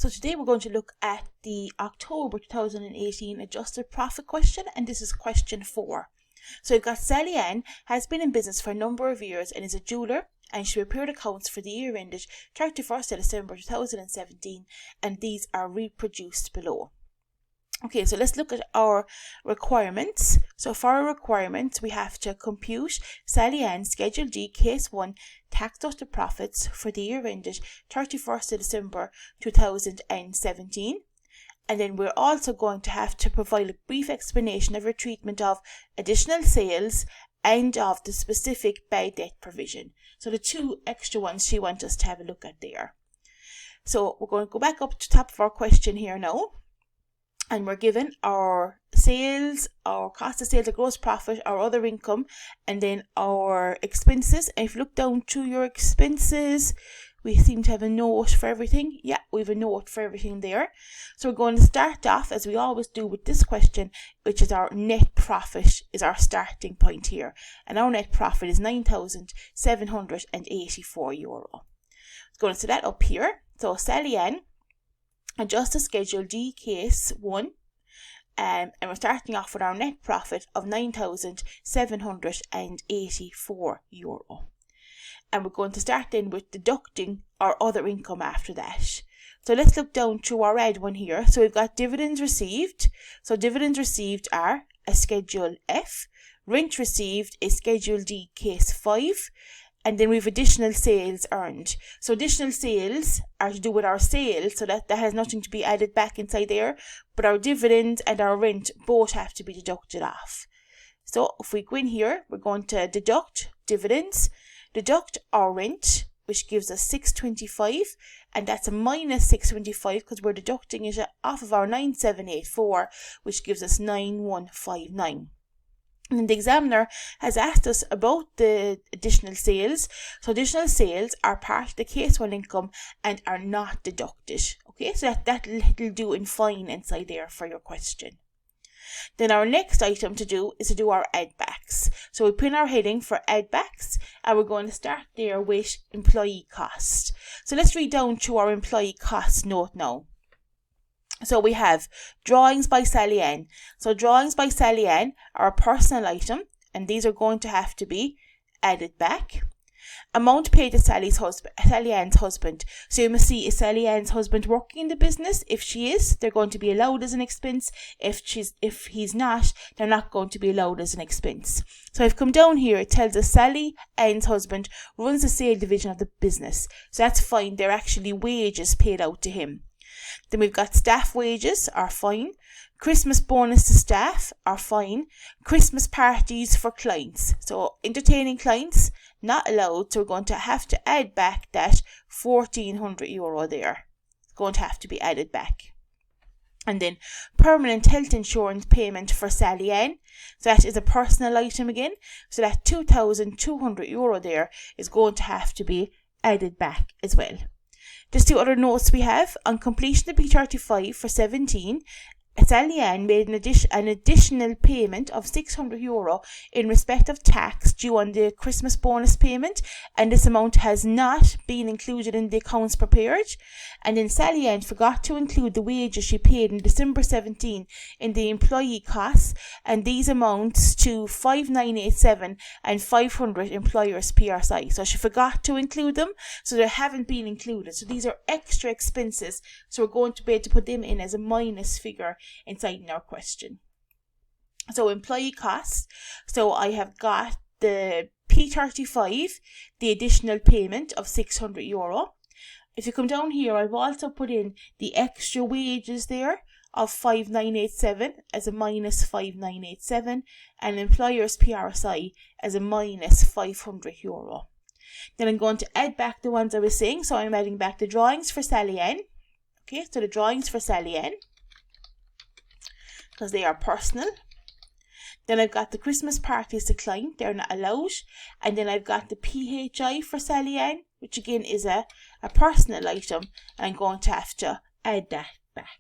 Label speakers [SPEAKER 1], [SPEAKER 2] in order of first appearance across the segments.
[SPEAKER 1] So today we're going to look at the October 2018 adjusted profit question, and this is question 4. So we've got Sally Ann has been in business for a number of years and is a jeweller, and she prepared accounts for the year ended 31st of December 2017, and these are reproduced below. Okay, so let's look at our requirements. So for our requirements, we have to compute Sally Ann's Schedule D Case 1 tax deducted profits for the year ended 31st of December 2017. And then we're also going to have to provide a brief explanation of your treatment of additional sales and of the specific bad debt provision. So the two extra ones she wants us to have a look at there. So we're going to go back up to the top of our question here now. And we're given our sales, our cost of sales, our gross profit, our other income, and then our expenses. And if you look down to your expenses, we seem to have a note for everything. Yeah, we have a note for everything there. So we're going to start off, as we always do with this question, which is our net profit is our starting point here. And our net profit is €9,784. Going to set that up here. So Sally Ann, adjusted Schedule D Case 1, and we're starting off with our net profit of €9,784. And we're going to start then with deducting our other income after that. So let's look down to our red one here. So we've got dividends received. So dividends received are a Schedule F. Rent received is Schedule D Case 5. And then we have additional sales earned. So additional sales are to do with our sales, so that has nothing to be added back inside there. But our dividends and our rent both have to be deducted off. So if we go in here, we're going to deduct dividends, deduct our rent, which gives us 625, and that's a minus 625 because we're deducting it off of our 9784, which gives us 9159. And then the examiner has asked us about the additional sales. So additional sales are part of the Case 1 income and are not deducted. Okay, so that'll do in fine inside there for your question. Then our next item to do is to do our add-backs. So we put in our heading for add-backs, and we're going to start there with employee cost. So let's read down to our employee cost note now. So we have drawings by Sally Ann. So drawings by Sally Ann are a personal item, and these are going to have to be added back. Amount paid to Sally Ann's husband. So you must see, is Sally Ann's husband working in the business? If she is, they're going to be allowed as an expense. If he's not, they're not going to be allowed as an expense. So I've come down here, it tells us Sally Ann's husband runs the sale division of the business. So that's fine, they're actually wages paid out to him. Then we've got staff wages are fine. Christmas bonus to staff are fine. Christmas parties for clients. So entertaining clients, not allowed. So we're going to have to add back that €1,400 there. It's going to have to be added back. And then permanent health insurance payment for Sally Ann. So that is a personal item again. So that €2,200 there is going to have to be added back as well. Just two other notes we have. On completion of P35 for 17, Sally Ann made an additional payment of €600 in respect of tax due on the Christmas bonus payment, and this amount has not been included in the accounts prepared. And then Sally Ann forgot to include the wages she paid in December 17 in the employee costs, and these amounts to 5987 and 500 employers PRSI. So she forgot to include them, so they haven't been included. So these are extra expenses, so we're going to be able to put them in as a minus figure inside in our question. So employee costs, so I have got the P35, the additional payment of €600. If you come down here, I've also put in the extra wages there of 5987 as a minus 5987, and employer's PRSI as a minus €500. Then I'm going to add back the ones I was saying, so I'm adding back the drawings for Sally Ann. Okay, so the drawings for Sally Ann, because they are personal. Then I've got the Christmas parties to client, they're not allowed. And then I've got the PHI for Sally Ann, which again is a personal item, and I'm going to have to add that back.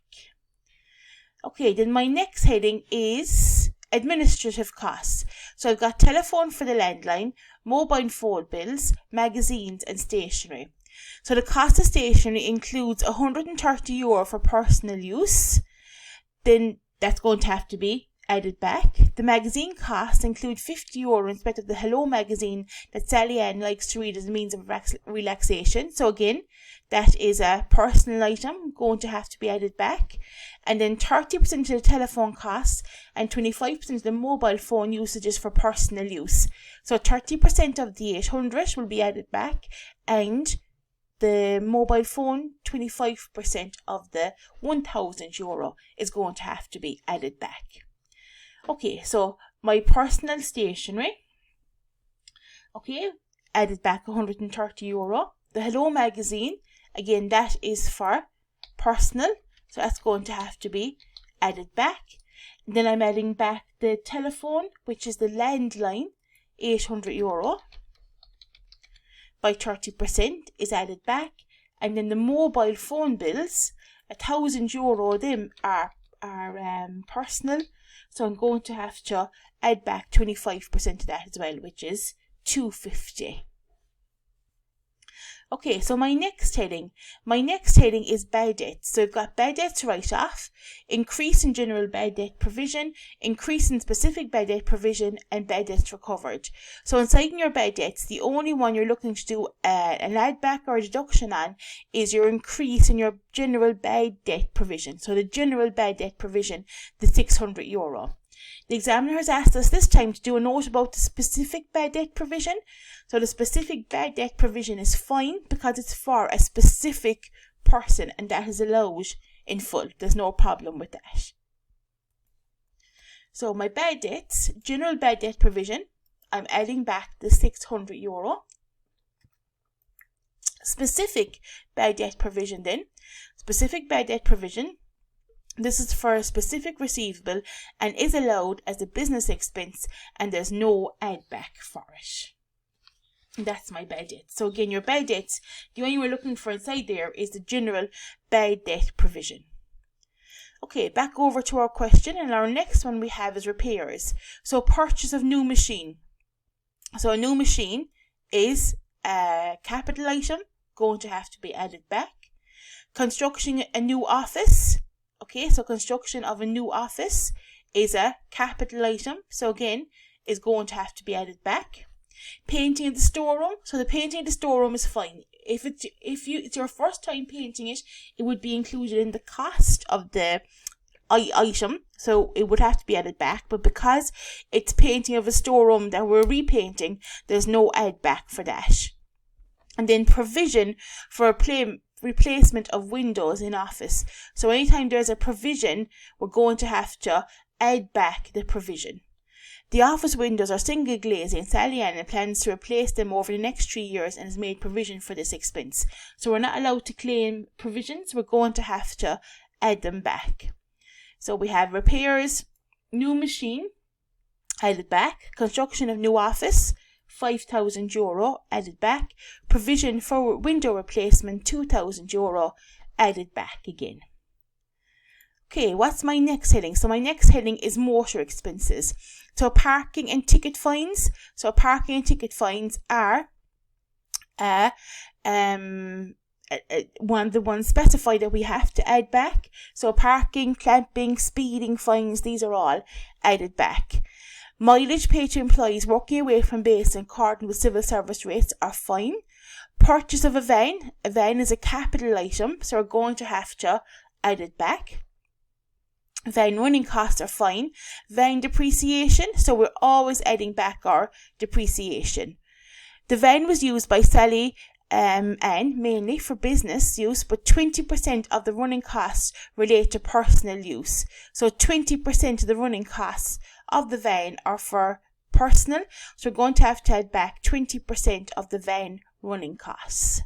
[SPEAKER 1] Okay, then my next heading is administrative costs. So I've got telephone for the landline, mobile phone bills, magazines and stationery. So the cost of stationery includes €130 for personal use. Then that's going to have to be added back. The magazine costs include €50 in respect of the Hello magazine that Sally Ann likes to read as a means of relaxation. So again, that is a personal item going to have to be added back. And then 30% of the telephone costs and 25% of the mobile phone usages for personal use. So 30% of the 800 will be added back, and the mobile phone, 25% of the €1,000 is going to have to be added back. Okay, so my personal stationery, okay, added back €130. The Hello magazine, again, that is for personal, so that's going to have to be added back. And then I'm adding back the telephone, which is the landline, €800. By 30% is added back. And then the mobile phone bills, €1,000 of them are personal, so I'm going to have to add back 25% of that as well, which is €250. Okay, so my next heading is bad debts. So we've got bad debts write-off, increase in general bad debt provision, increase in specific bad debt provision, and bad debts recovered. So inside your bad debts, the only one you're looking to do an add back or a deduction on is your increase in your general bad debt provision. So the general bad debt provision, the €600. The examiner has asked us this time to do a note about the specific bad debt provision. So the specific bad debt provision is fine because it's for a specific person and that is allowed in full. There's no problem with that. So my bad debts, general bad debt provision, I'm adding back the €600. Specific bad debt provision then. Specific bad debt provision, this is for a specific receivable and is allowed as a business expense and there's no add back for it. That's my bad debt. So again, your bad debts, the only we're looking for inside there is the general bad debt provision. Okay, back over to our question, and our next one we have is repairs. So purchase of new machine. So a new machine is a capital item, going to have to be added back. Construction a new office. Okay, so construction of a new office is a capital item, so again, is going to have to be added back. Painting of the storeroom, so the painting of the storeroom is fine. If it's your first time painting it, it would be included in the cost of the item, so it would have to be added back. But because it's painting of a storeroom that we're repainting, there's no add back for that. And then provision for replacement of windows in office. So anytime there's a provision, we're going to have to add back the provision. The office windows are single glazing, and Sally Ann plans to replace them over the next 3 years and has made provision for this expense. So we're not allowed to claim provisions, we're going to have to add them back. So we have repairs, new machine, added back, construction of new office, €5,000 added back, provision for window replacement, €2,000 added back again. Okay, what's my next heading? So my next heading is motor expenses. So parking and ticket fines. So parking and ticket fines are one of the ones specified that we have to add back. So parking, clamping, speeding fines, these are all added back. Mileage paid to employees working away from base in accordance with civil service rates are fine. Purchase of a van is a capital item, so we're going to have to add it back. Van running costs are fine. Van depreciation, so we're always adding back our depreciation. The van was used by Sally Ann mainly for business use, but 20% of the running costs relate to personal use. So 20% of the running costs of the van are for personal, so we're going to have to add back 20% of the van running costs.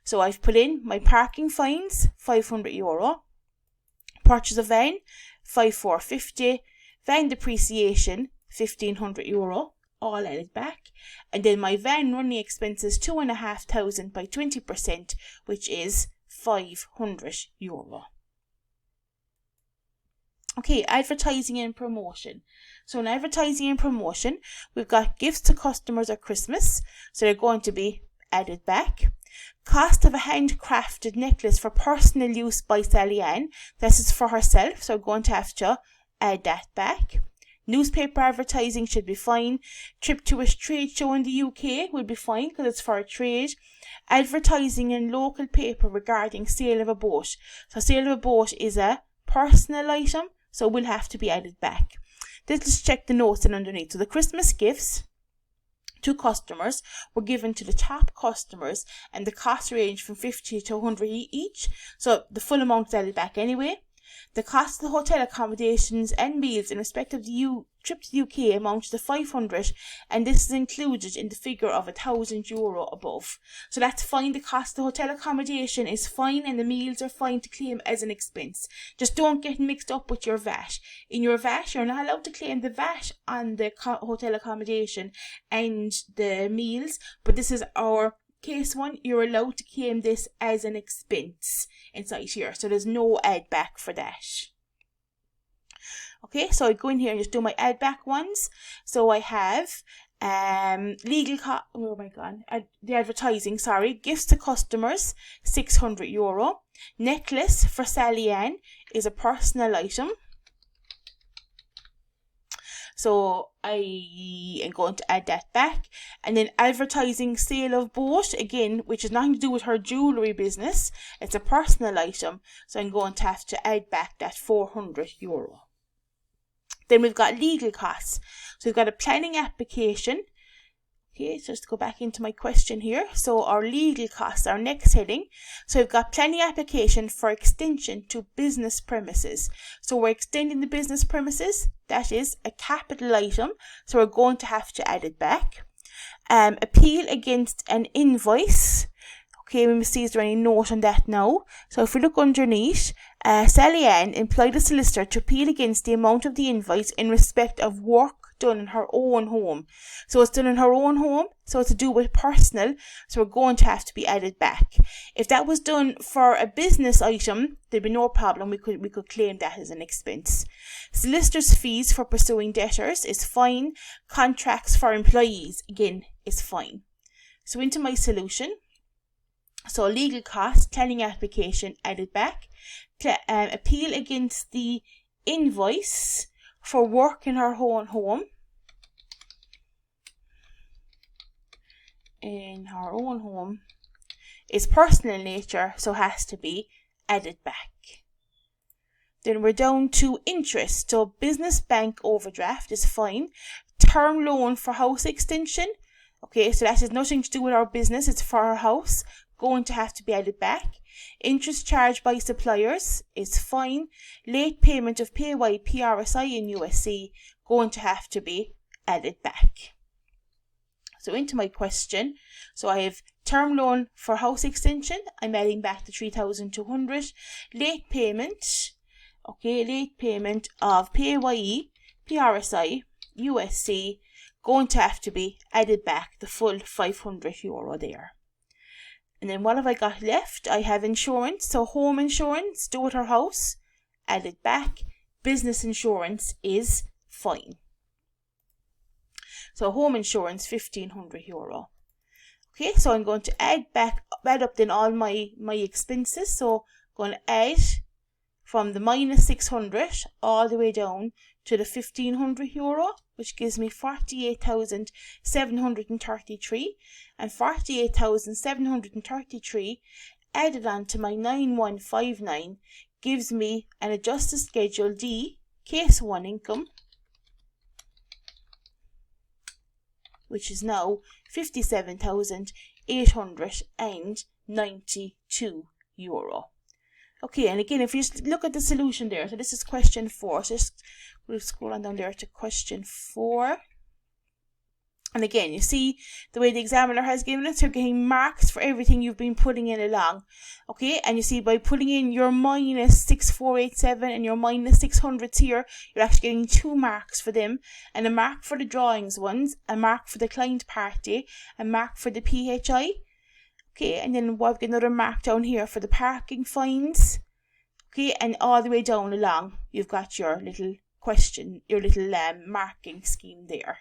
[SPEAKER 1] So I've put in my parking fines, €500. Purchase of van, €5,450. Van depreciation, €1,500, all added back. And then my van running expenses, €2,500 by 20%, which is €500. Okay, advertising and promotion. So in advertising and promotion, we've got gifts to customers at Christmas, so they're going to be added back. Cost of a handcrafted necklace for personal use by Sally Ann. This is for herself, so we're going to have to add that back. Newspaper advertising should be fine. Trip to a trade show in the UK will be fine because it's for a trade. Advertising in local paper regarding sale of a boat. So sale of a boat is a personal item, so will have to be added back. Let's check the notes in underneath. So the Christmas gifts to customers were given to the top customers, and the cost range from 50 to 100 each. So the full amount is added back anyway. The cost of the hotel accommodations and meals in respect of the trip to the UK amounts to 500, and this is included in the figure of €1,000 above. So that's fine. The cost of the hotel accommodation is fine, and the meals are fine to claim as an expense. Just don't get mixed up with your VAT. In your VAT, you're not allowed to claim the VAT on the hotel accommodation and the meals, but this is our case one. You're allowed to claim this as an expense inside here, so there's no add back for that. Okay, so I go in here and just do my add back ones. So I have the advertising, gifts to customers, €600. Necklace for Sally Ann is a personal item, so I am going to add that back. And then advertising sale of boat, again, which has nothing to do with her jewellery business. It's a personal item, so I'm going to have to add back that €400. Then we've got legal costs. So we've got a planning application. Okay, so just go back into my question here. So our legal costs, our next heading. So we've got planning application for extension to business premises. So we're extending the business premises. That is a capital item, so we're going to have to add it back. Appeal against an invoice. Okay, we must see is there any note on that now. So if we look underneath, Sally Ann employed a solicitor to appeal against the amount of the invoice in respect of work done in her own home. So it's done in her own home, so it's to do with personal, so we're going to have to be added back. If that was done for a business item, there'd be no problem. We could claim that as an expense. Solicitor's fees for pursuing debtors is fine. Contracts for employees, again, is fine. So into my solution. So legal costs, planning application, added back. Appeal against the invoice for work in her own home. In her own home is personal in nature, so has to be added back. Then we're down to interest. So business bank overdraft is fine. Term loan for house extension. Okay, so that has nothing to do with our business. It's for our house. Going to have to be added back. Interest charged by suppliers is fine. Late payment of PAYE, PRSI in USC, going to have to be added back. So into my question. So I have term loan for house extension. I'm adding back the 3,200. Late payment. Okay, late payment of PAYE, PRSI, USC, going to have to be added back the full €500 there. And then what have I got left? I have insurance, so home insurance, do it her house, added back. Business insurance is fine. So home insurance, €1,500. Okay, so I'm going to add up then all my expenses. So I'm going to add from the minus 600 all the way down to the €1,500, which gives me 48,733, and 48,733 added on to my 9159 gives me an adjusted Schedule D, Case 1 income, which is now €57,892. Okay, and again, if you just look at the solution there, so this is question 4. So we'll scroll on down there to question 4. And again, you see the way the examiner has given it, so you're getting marks for everything you've been putting in along. Okay, and you see by putting in your minus 6487 and your minus 600s here, you're actually getting 2 marks for them, and a mark for the drawings ones, a mark for the client party, a mark for the PHI. Okay, and then we've got another mark down here for the parking fines. Okay, and all the way down along, you've got your little question, your little marking scheme there.